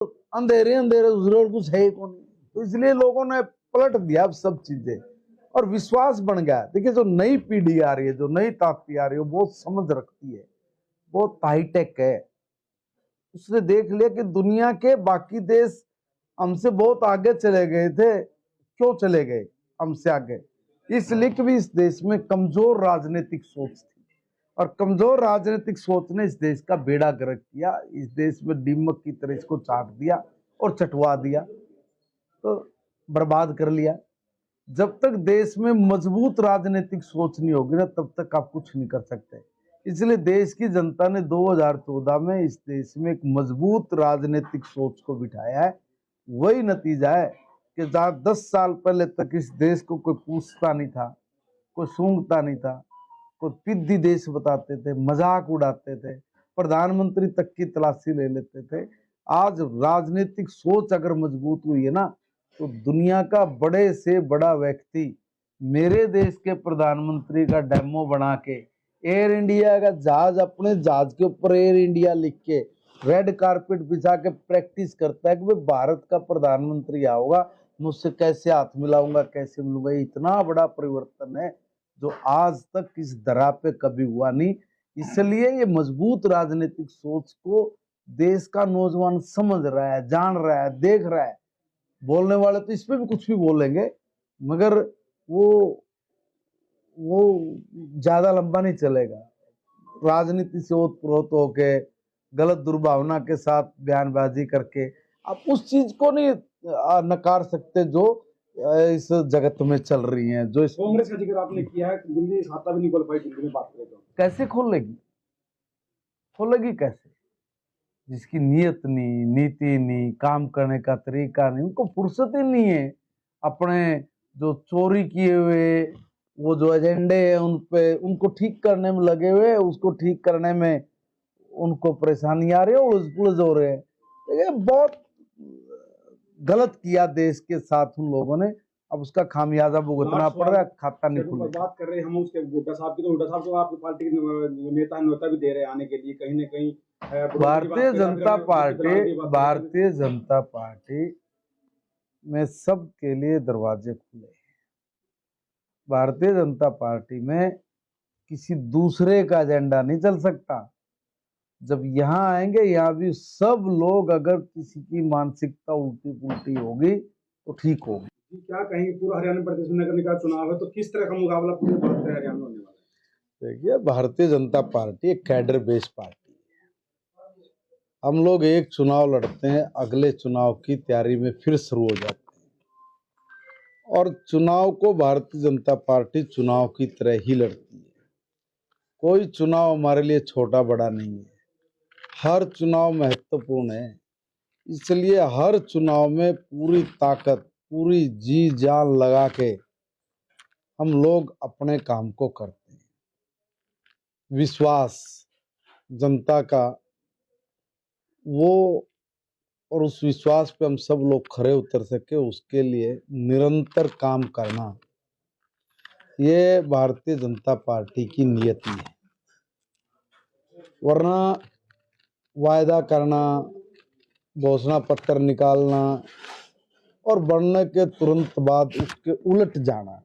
अंधेरे अंधेरे दूसरे और कुछ है ही कौन। तो इसलिए लोगों ने पलट दिया सब चीजें और विश्वास बन गया। देखिए जो नई पीढ़ी आ रही है, जो नई ताकती आ रही है, वो बहुत समझ रखती है, बहुत हाईटेक है। उसने देख लिया कि दुनिया के बाकी देश हमसे बहुत आगे चले गए थे। क्यों चले गए हमसे आगे? इसलिए कि भी इस देश में कमजोर राजनीतिक सोच थी और कमजोर राजनीतिक सोच ने इस देश का बेड़ा गर्क किया। इस देश में दीमक की तरह इसको चाट दिया और चटवा दिया, तो बर्बाद कर लिया। जब तक देश में मजबूत राजनीतिक सोच नहीं होगी ना, तब तक आप कुछ नहीं कर सकते। इसलिए देश की जनता ने 2014 में इस देश में एक मजबूत राजनीतिक सोच को बिठाया है। वही नतीजा है कि जहां 10 साल पहले तक इस देश को कोई पूछता नहीं था, कोई सूंघता नहीं था, कोई पिद्दी देश बताते थे, मजाक उड़ाते थे, प्रधानमंत्री तक की तलाशी ले लेते थे, आज राजनीतिक सोच अगर मजबूत हुई है ना, तो दुनिया का बड़े से बड़ा व्यक्ति मेरे देश के प्रधानमंत्री का डेमो बना के एयर इंडिया का जहाज, अपने जहाज के ऊपर एयर इंडिया लिख के रेड कारपेट बिछा के प्रैक्टिस करता है कि भाई भारत का प्रधानमंत्री आओगा, मुझसे कैसे हाथ मिलाऊंगा, कैसे मिलूंगा। इतना बड़ा परिवर्तन है जो आज तक इस दरा पे कभी हुआ नहीं। इसलिए ये मजबूत राजनीतिक सोच को देश का नौजवान समझ रहा है, जान रहा है, देख रहा है। बोलने वाले तो इस पे भी कुछ भी बोलेंगे, मगर वो ज्यादा लंबा नहीं चलेगा। राजनीति से ओतप्रोत होके गलत दुर्भावना के साथ बयानबाजी करके आप उस चीज को नहीं नकार सकते जो इस जगत में चल रही हैं। जो कांग्रेस का जिक्र आपने किया है, दिल्ली खाता भी नहीं खोल पाई, दिल्ली में बात करें तो कैसे खोलेगी? खोलेगी कैसे? जिसकी नीयत नहीं, नीति नहीं, काम करने का तरीका नहीं, उनको फुर्सत ही नहीं है अपने जो चोरी किए हुए वो जो एजेंडे हैं उन पे उनको ठीक करने में लगे हुए, उसको ठीक करने में उनको परेशानी आ रही है, उलझ पुलझ हो रहे हैं। ये बहुत गलत किया देश के साथ उन लोगों ने, अब उसका खामियाजा भुगतना पड़ रहा है। खाता नहीं खुल बात कर रहे हैं हम उसके हुड्डा साहब की, तो हुड्डा साहब को आपकी पार्टी के नेता न्योता भी दे रहे हैं आने के लिए कहीं ना कहीं। भारतीय जनता पार्टी में सबके लिए दरवाजे खुले हैं। भारतीय जनता पार्टी में किसी दूसरे का एजेंडा नहीं चल सकता। जब यहाँ आएंगे, यहाँ भी सब लोग, अगर किसी की मानसिकता उल्टी पुल्टी होगी तो ठीक होगी। क्या कहेंगे, पूरा हरियाणा प्रदेश में नगर निकाय चुनाव है, तो किस तरह का मुकाबला पूरे हरियाणा में होने वाला है? देखिए, भारतीय जनता पार्टी एक कैडर बेस्ड पार्टी है। हम लोग एक चुनाव लड़ते हैं, अगले चुनाव की तैयारी में फिर शुरू हो जाते हैं और चुनाव को भारतीय जनता पार्टी चुनाव की तरह ही लड़ती है। कोई चुनाव हमारे लिए छोटा बड़ा नहीं है, हर चुनाव महत्वपूर्ण है। इसलिए हर चुनाव में पूरी ताकत, पूरी जी जान लगा के हम लोग अपने काम को करते हैं। विश्वास जनता का वो, और उस विश्वास पे हम सब लोग खरे उतर सके, उसके लिए निरंतर काम करना, ये भारतीय जनता पार्टी की नियति है। वरना वायदा करना, घोषणा पत्र निकालना और बनने के तुरंत बाद उसके उलट जाना,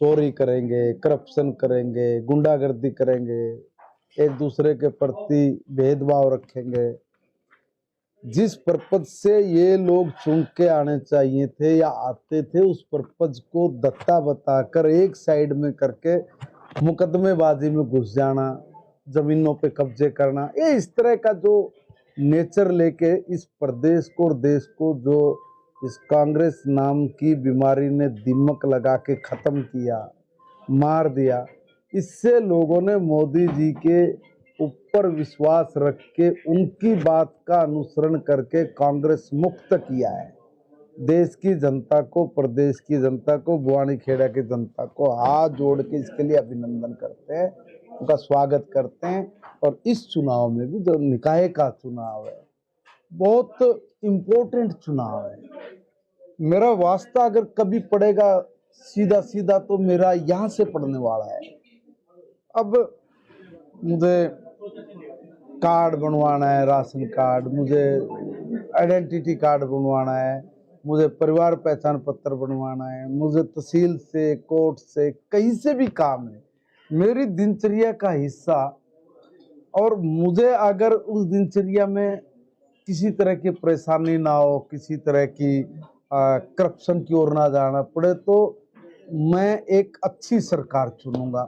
चोरी करेंगे, करप्शन करेंगे, गुंडागर्दी करेंगे, एक दूसरे के प्रति भेदभाव रखेंगे। जिस पर्पज से ये लोग चुन के आने चाहिए थे या आते थे, उस पर्पज को दत्ता बताकर एक साइड में करके मुकदमेबाजी में घुस जाना, जमीनों पे कब्जे करना, ये इस तरह का जो नेचर लेके इस प्रदेश को और देश को जो इस कांग्रेस नाम की बीमारी ने दीमक लगा के खत्म किया, मार दिया, इससे लोगों ने मोदी जी के ऊपर विश्वास रख के उनकी बात का अनुसरण करके कांग्रेस मुक्त किया है। देश की जनता को, प्रदेश की जनता को, बुआनीखेड़ा की जनता को हाथ जोड़ के इसके लिए अभिनंदन करते हैं, उनका स्वागत करते हैं। और इस चुनाव में भी जो निकाय का चुनाव है, बहुत इम्पोर्टेंट चुनाव है। मेरा वास्ता अगर कभी पड़ेगा सीधा सीधा तो मेरा यहाँ से पड़ने वाला है। अब मुझे कार्ड बनवाना है, राशन कार्ड, मुझे आइडेंटिटी कार्ड बनवाना है, मुझे परिवार पहचान पत्र बनवाना है, मुझे तहसील से, कोर्ट से, कहीं से भी काम है, मेरी दिनचर्या का हिस्सा। और मुझे अगर उस दिनचर्या में किसी तरह की परेशानी ना हो, किसी तरह की करप्शन की ओर ना जाना पड़े, तो मैं एक अच्छी सरकार चुनूंगा।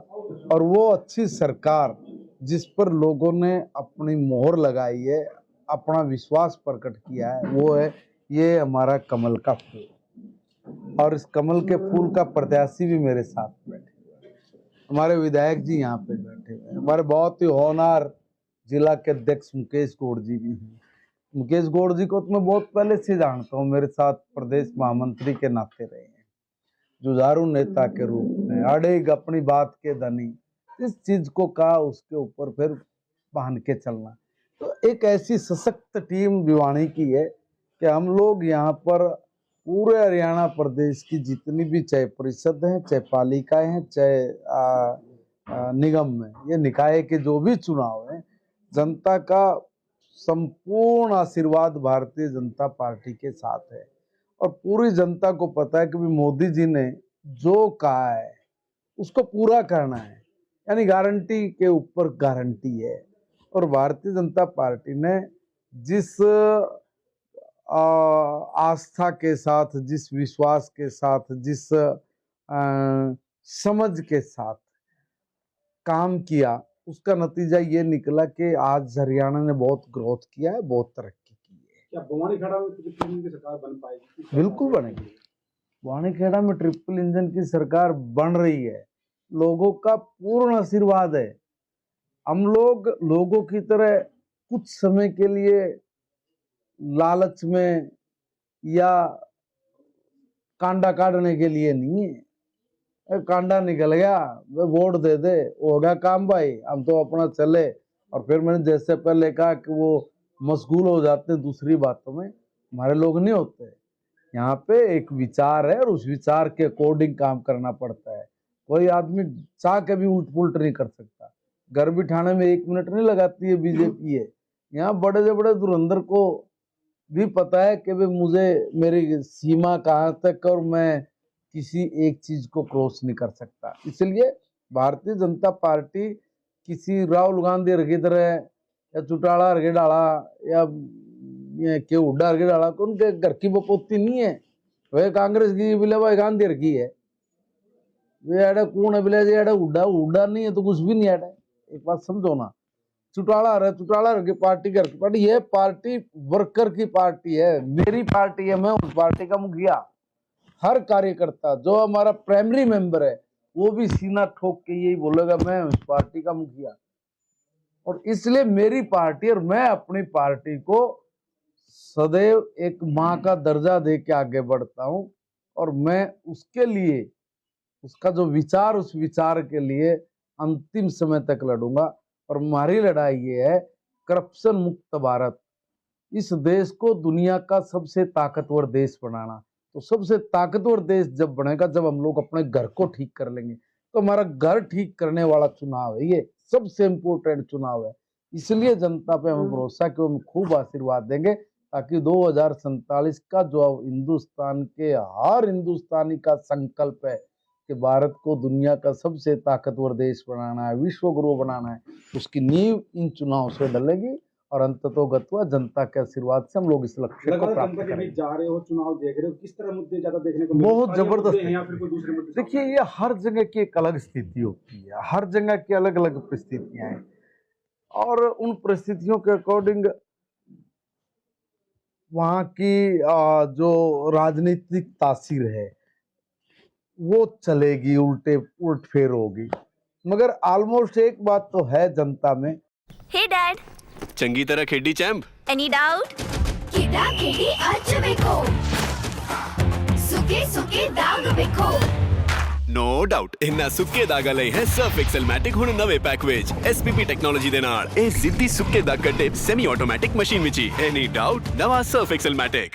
और वो अच्छी सरकार जिस पर लोगों ने अपनी मोहर लगाई है, अपना विश्वास प्रकट किया है, वो है ये हमारा कमल का फूल। और इस कमल के फूल का प्रत्याशी भी मेरे साथ बैठे हुए हैं, हमारे विधायक जी यहाँ पे बैठे हुए हैं, हमारे बहुत ही होनहार जिला के अध्यक्ष मुकेश गौड़ जी भी हैं। मुकेश गौड़ जी को तो मैं बहुत पहले से जानता हूँ, मेरे साथ प्रदेश महामंत्री के नाते रहे हैं, जुझारू नेता के रूप में, अड़ेग अपनी बात के धनी, इस चीज को कहा उसके ऊपर फिर बांध के चलना। तो एक ऐसी सशक्त टीम भिवानी की है कि हम लोग यहाँ पर पूरे हरियाणा प्रदेश की जितनी भी चाहे परिषद हैं, चाहे पालिकाएं हैं, चाहे निगम में, ये निकाय के जो भी चुनाव हैं, जनता का संपूर्ण आशीर्वाद भारतीय जनता पार्टी के साथ है। और पूरी जनता को पता है कि भी मोदी जी ने जो कहा है उसको पूरा करना है, यानी गारंटी के ऊपर गारंटी है। और भारतीय जनता पार्टी ने जिस आस्था के साथ, जिस विश्वास के साथ, जिस समझ के साथ काम किया, उसका नतीजा ये निकला कि आज हरियाणा ने बहुत ग्रोथ किया है, बहुत तरक्की की है। क्या भवानी खेड़ा में ट्रिपल इंजन की सरकार बन पाएगी? बिल्कुल बनेगी। भवानी खेड़ा में ट्रिपल इंजन की सरकार बन रही है, लोगों का पूर्ण आशीर्वाद है। हम लोग लोगों की तरह कुछ समय के लिए लालच में या कांडा काटने के लिए नहीं है, कांडा निकल गया वे वोट दे दे, हो गया काम भाई, हम तो अपना चले। और फिर मैंने जैसे पहले कहा कि वो मशगूल हो जाते हैं दूसरी बातों में, हमारे लोग नहीं होते। यहाँ पे एक विचार है और उस विचार के अकॉर्डिंग काम करना पड़ता है। कोई आदमी चाह के भी उल्ट पुल्ट नहीं कर सकता। घर बिठाने में 1 मिनट नहीं लगाती है बीजेपी है। यहाँ बड़े से बड़े धुरंधर को भी पता है कि भाई मुझे मेरी सीमा कहाँ तक, और मैं किसी एक चीज को क्रॉस नहीं कर सकता। इसलिए भारतीय जनता पार्टी किसी राहुल गांधी की तरह या चौटाला हरगे डाला या के हुड्डा हरगे डाला को उनके घर की बपोती नहीं है। वह कांग्रेस की बिले भाई गांधी हरकी है, वे अड़े कौन है बिले अड़े हुड्डा हुड्डा नहीं है तो कुछ भी नहीं अड़े। एक बात समझो ना, चौटाला की पार्टी घर की पार्टी, ये पार्टी वर्कर की पार्टी है, मेरी पार्टी है, मैं उस पार्टी का मुखिया। हर कार्यकर्ता जो हमारा प्राइमरी मेंबर है वो भी सीना ठोक के यही बोलेगा मैं उस पार्टी का मुखिया। और इसलिए मेरी पार्टी और मैं अपनी पार्टी को सदैव एक माँ का दर्जा दे के आगे बढ़ता हूं। और मैं उसके लिए, उसका जो विचार, उस विचार के लिए अंतिम समय तक लड़ूंगा। और हमारी लड़ाई ये है करप्शन मुक्त भारत, इस देश को दुनिया का सबसे ताकतवर देश बनाना। तो सबसे ताकतवर देश जब बनेगा जब हम लोग अपने घर को ठीक कर लेंगे। तो हमारा घर ठीक करने वाला चुनाव है, ये सबसे इम्पोर्टेंट चुनाव है। इसलिए जनता पे हमें भरोसा कि वो खूब आशीर्वाद देंगे, ताकि 2047 का जो हिंदुस्तान के हर हिंदुस्तानी का संकल्प है कि भारत को दुनिया का सबसे ताकतवर देश बनाना है, विश्व गुरु बनाना है, उसकी नींव इन चुनाव से डलेगी। और अंततोगत्वा जनता के आशीर्वाद से हम लोग इस लक्ष्य को प्राप्त करेंगे। जा रहे हो, चुनाव देख रहे हो, किस तरह मुद्दे ज्यादा देखने को बहुत जबरदस्त है या फिर कोई दूसरे मुद्दे? देखिए, ये हर जगह की एक अलग स्थिति होती है, हर जगह की अलग अलग परिस्थितियां हैं, और उन परिस्थितियों के अकॉर्डिंग वहाँ की जो राजनीतिक तासीर है वो चलेगी, उलट फेर होगी। मगर ऑलमोस्ट एक बात तो है जनता में। हे डैड, चंगी तरह खेडी चैंप। Any doubt? किदा खेडी अच वेखो, सुके सुके दाग वेखो। नो डाउट इन्ना सुक्के दागा ਲਈ ਹੈ ਸਰਫ ਐਕਸਲ ਮੈਟਿਕ ਹੁਣ ਨਵੇਂ ਪੈਕ ਵਿੱਚ SPP ਟੈਕਨੋਲੋਜੀ ਦੇ ਨਾਲ ਇਹ ਸਿੱਧੀ ਸੁੱਕੇ ਦਾਗ ਕੱਢੇ ਸੈਮੀ ਆਟੋਮੈਟਿਕ ਮਸ਼ੀਨ ਵਿੱਚ ਹੀ। ਐਨੀ ਡਾਊਟ ਨਵਾਂ ਸਰਫ ਐਕਸਲ ਮੈਟਿਕ।